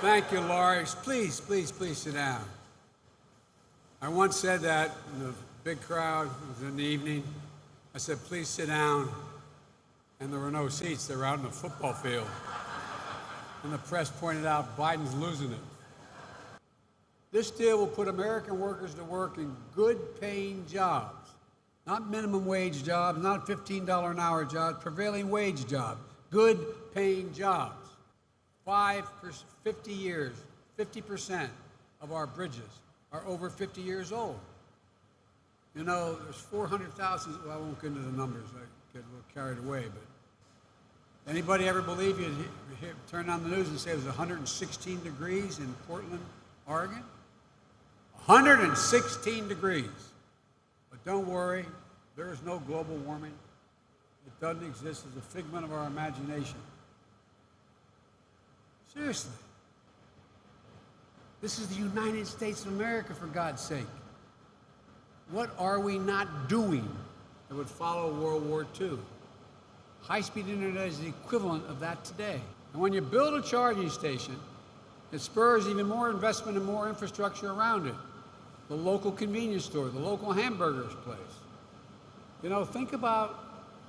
Thank you, Laurie. Please, please, please sit down. I once said that in a big crowd. It was in the evening. I said, please sit down. And there were no seats. They were out in the football field. And the press pointed out Biden's losing it. This deal will put American workers to work in good-paying jobs, not minimum wage jobs, not $15 an hour jobs, prevailing wage jobs, good-paying jobs. 50 years, 50% of our bridges are over 50 years old. You know, there's 400,000, well, I won't get into the numbers, I get a little carried away, but anybody ever believe you turn on the news and say it was 116 degrees in Portland, Oregon? 116 degrees. But don't worry, there is no global warming. It doesn't exist. It's a figment of our imagination. Seriously. This is the United States of America, for God's sake. What are we not doing that would follow World War II? High-speed internet is the equivalent of that today. And when you build a charging station, it spurs even more investment and more infrastructure around it. The local convenience store, the local hamburgers place. You know, think about,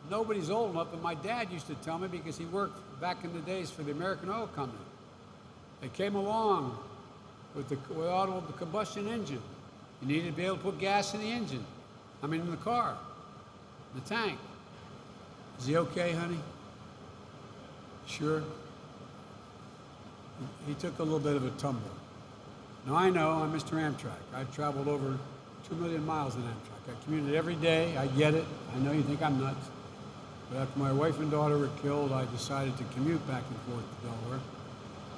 nobody's old enough, but my dad used to tell me, because he worked back in the days for the American Oil Company. They came along with auto combustion engine. You needed to be able to put gas in the engine. I mean, in the car, the tank. Is he okay, honey? Sure. He took a little bit of a tumble. Now, I know I'm Mr. Amtrak. I've traveled over 2 million miles in Amtrak. I commuted every day. I get it. I know you think I'm nuts. But after my wife and daughter were killed, I decided to commute back and forth to Delaware.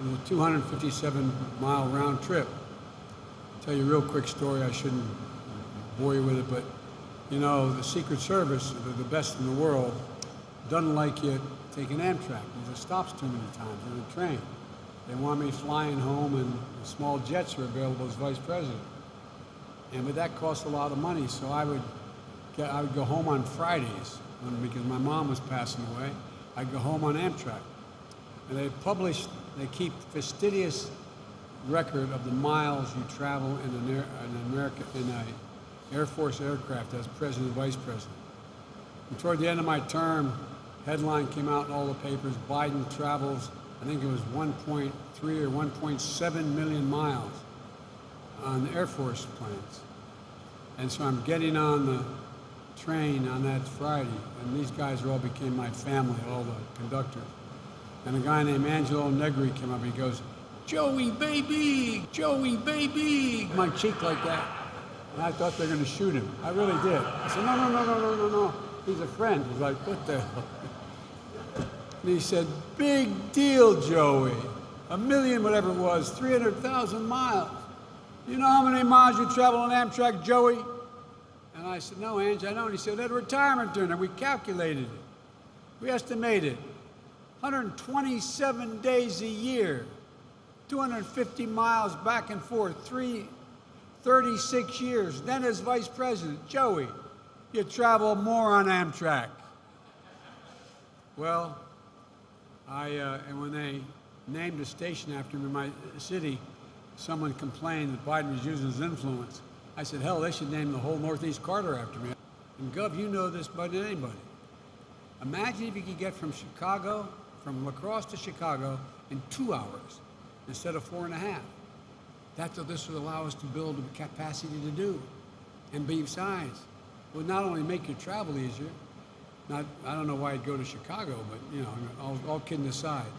It was a 257-mile round trip. I'll tell you a real quick story. I shouldn't bore you with it, but you know, the Secret Service, they're the best in the world, doesn't like you taking Amtrak because it stops too many times on the train. They want me flying home, and the small jets are available as vice president. But that costs a lot of money, so I would go home on Fridays because my mom was passing away. I'd go home on Amtrak. And they keep fastidious record of the miles you travel in an Air Force aircraft as president and vice president. And toward the end of my term, headline came out in all the papers, Biden travels, I think it was 1.3 or 1.7 million miles on Air Force planes. And so I'm getting on the train on that Friday, and these guys all became my family, all the conductors. And a guy named Angelo Negri came up and he goes, Joey, baby, Joey, baby, my cheek like that. And I thought they were going to shoot him. I really did. I said, no. He's a friend. He's like, what the hell? And he said, big deal, Joey. 1 million, whatever it was, 300,000 miles. You know how many miles you travel on Amtrak, Joey? And I said, no, Ange, I know. And he said, at retirement dinner, we calculated it. We estimated 127 days a year, 250 miles back and forth, 36 years. Then as vice president, Joey, you travel more on Amtrak. Well, and when they named a station after me in my city, someone complained that Biden was using his influence. I said, hell, they should name the whole Northeast Corridor after me. And Gov, you know this better than anybody. Imagine if you could get from La Crosse to Chicago in 2 hours instead of 4.5. That's what this would allow us to build the capacity to do. And besides, it would not only make your travel easier, I don't know why I'd go to Chicago, but you know, all kidding aside,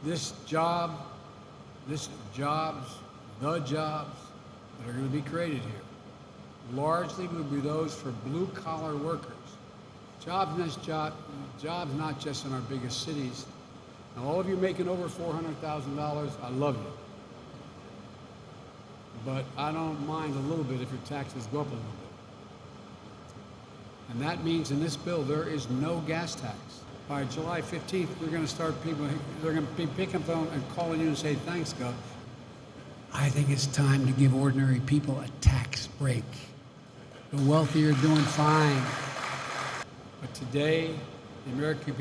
the jobs that are going to be created here largely will be those for blue-collar workers. Jobs not just in our biggest cities. Now, all of you making over $400,000, I love you. But I don't mind a little bit if your taxes go up a little bit. And that means in this bill, there is no gas tax. By July 15th, we're going to start they're going to be picking up the phone and calling you and say, thanks, Gov. I think it's time to give ordinary people a tax break. The wealthy are doing fine. But today, the American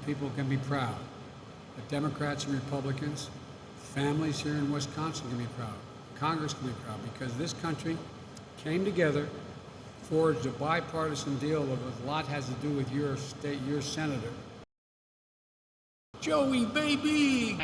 people can be proud that Democrats and Republicans families here in Wisconsin can be proud. Congress can be proud because this country came together, forged a bipartisan deal that a lot has to do with your state, your senator. Joey, baby!